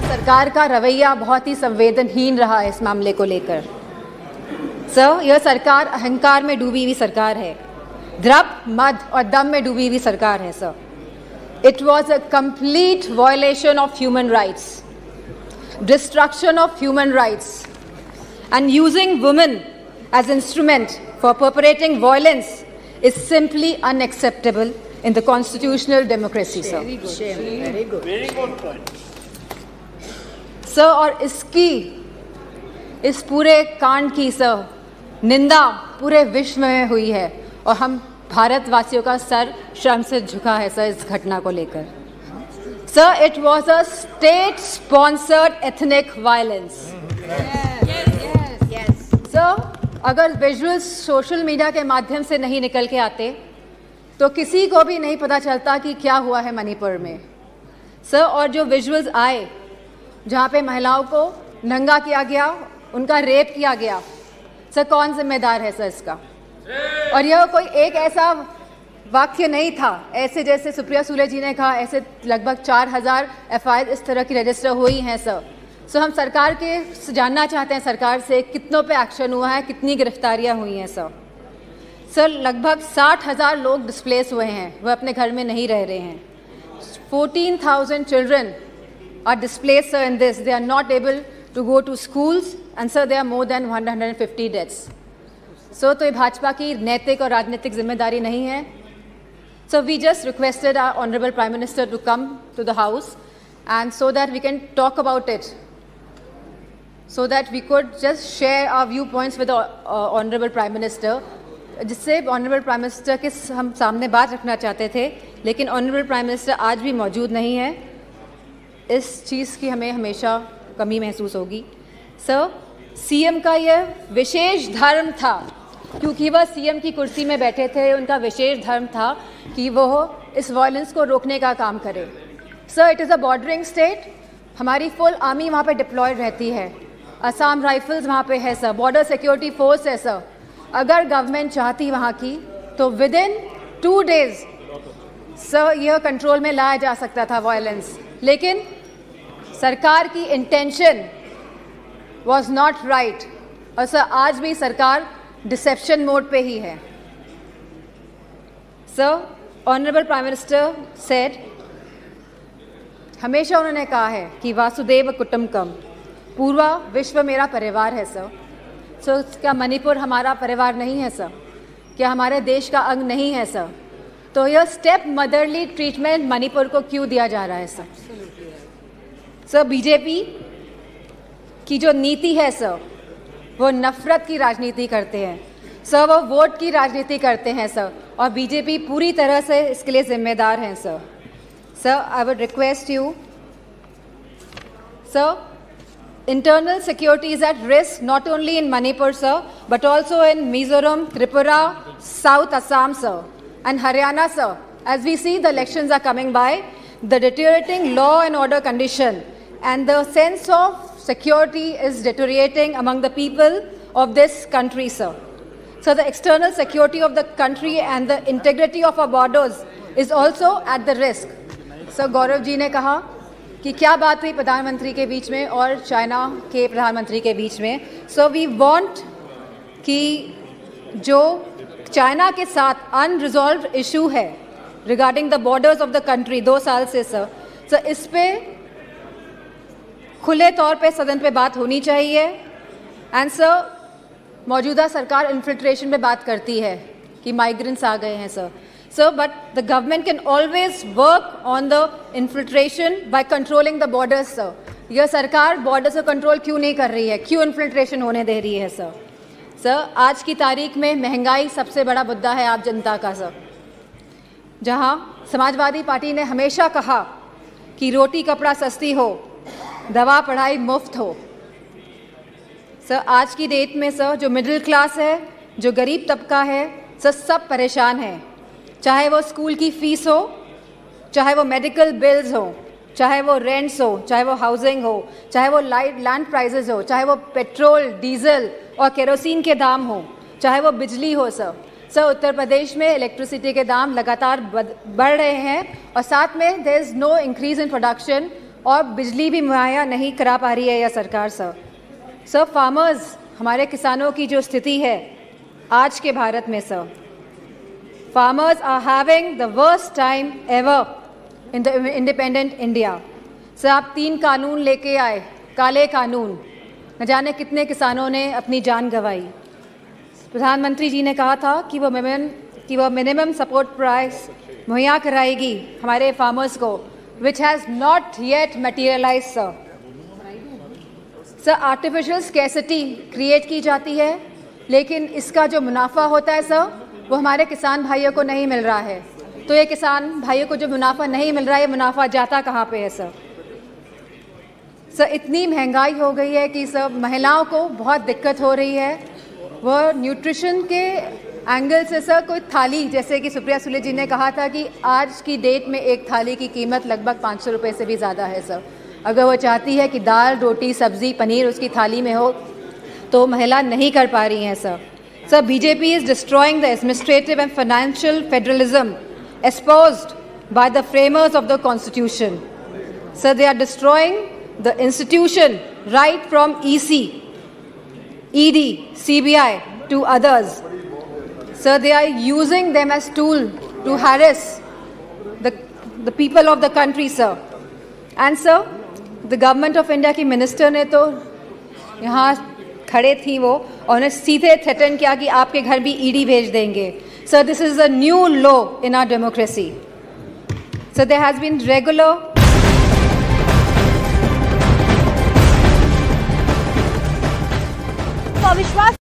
सरकार का रवैया बहुत ही संवेदनहीन रहा है इस मामले को लेकर। सर, यह सरकार अहंकार में डूबी हुई सरकार है, द्रव्य, मद और दम में डूबी हुई सरकार है। Sir, it was a complete violation of human rights, destruction of human rights, and using women as instrument for perpetrating violence is simply unacceptable in the constitutional democracy, sir. Very good point. Sir, और इस पूरे कांड की sir निंदा पूरे विश्व में हुई है और हम भारतवासियों का सर शर्म से झुका है सर इस घटना को लेकर। Sir, it was a state-sponsored ethnic violence. Yes. Sir, अगर विजुअल्स सोशल मीडिया के माध्यम से नहीं निकल के आते तो किसी को भी नहीं पता चलता कि क्या हुआ है मणिपुर में। सर, और जो विजुअल्स आए जहाँ पे महिलाओं को नंगा किया गया, उनका रेप किया गया, सर कौन जिम्मेदार है सर इसका? और यह कोई एक ऐसा वाक्य नहीं था, ऐसे जैसे सुप्रिया सुले जी ने कहा, ऐसे लगभग 4000 FIR इस तरह की रजिस्टर हुई हैं सर। सो हम सरकार के जानना चाहते हैं सरकार से कितनों पे एक्शन हुआ है, कितनी गिरफ्तारियां हुई हैं सर। सर, लगभग 60,000 लोग डिस्प्लेस हुए हैं, वह अपने घर में नहीं रह रहे हैं। 14,000 children are displaced sir in this, they are not able to go to schools and sir there are more than 150 deaths. So तो ये भाजपा की नैतिक और राजनीतिक जिम्मेदारी नहीं है। So we just requested our Honorable Prime Minister to come to the House and so that we can talk about it, so that we could just share our viewpoints with the Honorable Prime Minister, जिससे Honorable Prime Minister के हम सामने बात रखना चाहते थे, लेकिन Honorable Prime Minister आज भी मौजूद नहीं है। इस चीज़ की हमें हमेशा कमी महसूस होगी। सर, CM का यह विशेष धर्म था, क्योंकि वह CM की कुर्सी में बैठे थे, उनका विशेष धर्म था कि वो इस वायलेंस को रोकने का काम करे। Sir, it is a bordering state, हमारी फुल आर्मी वहाँ पे डिप्लॉयड रहती है, असम राइफल्स वहाँ पे है सर, बॉर्डर सिक्योरिटी फोर्स है सर। अगर गवर्नमेंट चाहती वहाँ की तो विद इन 2 days सर यह कंट्रोल में लाया जा सकता था वायलेंस, लेकिन सरकार की इंटेंशन वॉज नॉट राइट। और सर, आज भी सरकार डिसेप्शन मोड पे ही है। Sir, honourable prime minister said, हमेशा उन्होंने कहा है कि वासुदेव कुटुंबकम, पूरा विश्व मेरा परिवार है सर। सो क्या मणिपुर हमारा परिवार नहीं है सर? क्या हमारे देश का अंग नहीं है सर? तो यह स्टेप मदरली ट्रीटमेंट मणिपुर को क्यों दिया जा रहा है सर? सर, बीजेपी की जो नीति है सर, वो नफरत की राजनीति करते हैं सर, वो वोट की राजनीति करते हैं सर, और बीजेपी पूरी तरह से इसके लिए जिम्मेदार हैं sir. Sir, I would request you sir, internal security is at risk not only in Manipur sir, but also in Mizoram, Tripura, South Assam sir, and Haryana sir. As we see the elections are coming by, the deteriorating law and order condition and the sense of security is deteriorating among the people of this country sir. So the external security of the country and the integrity of our borders is also at the risk. So Gaurav ji ने कहा कि क्या बात हुई प्रधानमंत्री के बीच में और चाइना के प्रधानमंत्री के बीच में। सो वी वांट कि जो चाइना के साथ अनरिजॉल्व्ड इशू है regarding the borders of the country 2 साल से सर इस पे खुले तौर पे सदन पे बात होनी चाहिए। एंड सर, मौजूदा सरकार इन्फिल्ट्रेशन पे बात करती है कि माइग्रेंट्स आ गए हैं sir, but the government can always work on the infiltration by controlling the borders sir. यह सरकार बॉर्डर से कंट्रोल क्यों नहीं कर रही है, क्यों इन्फिल्ट्रेशन होने दे रही है सर? आज की तारीख में महंगाई सबसे बड़ा मुद्दा है आप जनता का सर, जहां समाजवादी पार्टी ने हमेशा कहा कि रोटी कपड़ा सस्ती हो, दवा पढ़ाई मुफ्त हो। सर, आज की डेट में सर जो मिडिल क्लास है, जो गरीब तबका है सर, सब परेशान है। चाहे वो स्कूल की फीस हो, चाहे वो मेडिकल बिल्स हो, चाहे वो रेंट्स हो, चाहे वो हाउसिंग हो, चाहे वो लैंड प्राइसेस हो, चाहे वो पेट्रोल, डीजल और केरोसिन के दाम हो, चाहे वो बिजली हो सर उत्तर प्रदेश में इलेक्ट्रिसिटी के दाम लगातार बढ़ रहे हैं और साथ में there is no increase in production और बिजली भी मुहैया नहीं करा पा रही है यह सरकार सर। सर फार्मर्स, हमारे किसानों की जो स्थिति है आज के भारत में sir, farmers are having the worst time ever in the independent India. Sir आप 3 कानून लेके आए, काले कानून, न जाने कितने किसानों ने अपनी जान गंवाई। प्रधानमंत्री जी ने कहा था कि वो मिनिमम सपोर्ट प्राइस मुहैया कराएगी हमारे फार्मर्स को, which has not yet materialise sir. Sir artificial scarcity create की जाती है, लेकिन इसका जो मुनाफा होता है सर वो हमारे किसान भाइयों को नहीं मिल रहा है। तो ये किसान भाइयों को जो मुनाफा नहीं मिल रहा है, ये मुनाफा जाता कहाँ पे है सर? सर इतनी महंगाई हो गई है कि सर महिलाओं को बहुत दिक्कत हो रही है। वह न्यूट्रिशन के एंगल से सर कोई थाली, जैसे कि सुप्रिया सुले जी ने कहा था कि आज की डेट में एक थाली की कीमत लगभग 500 रुपये से भी ज़्यादा है सर। अगर वो चाहती है कि दाल, रोटी, सब्ज़ी, पनीर उसकी थाली में हो तो महिला नहीं कर पा रही हैं sir. Sir BJP is destroying the administrative and financial federalism espoused by the framers of the Constitution. So they are destroying the institution right from EC, ED, CBI to others. So they are using them as tool to harass the people of the country, sir. And sir, the government of India की minister ने तो यहाँ खड़े थी वो, और उन्हें सीधे थ्रेटन किया कि आपके घर भी ED भेज देंगे। So this is a new law in our democracy. So there has been regular तो अविश्वास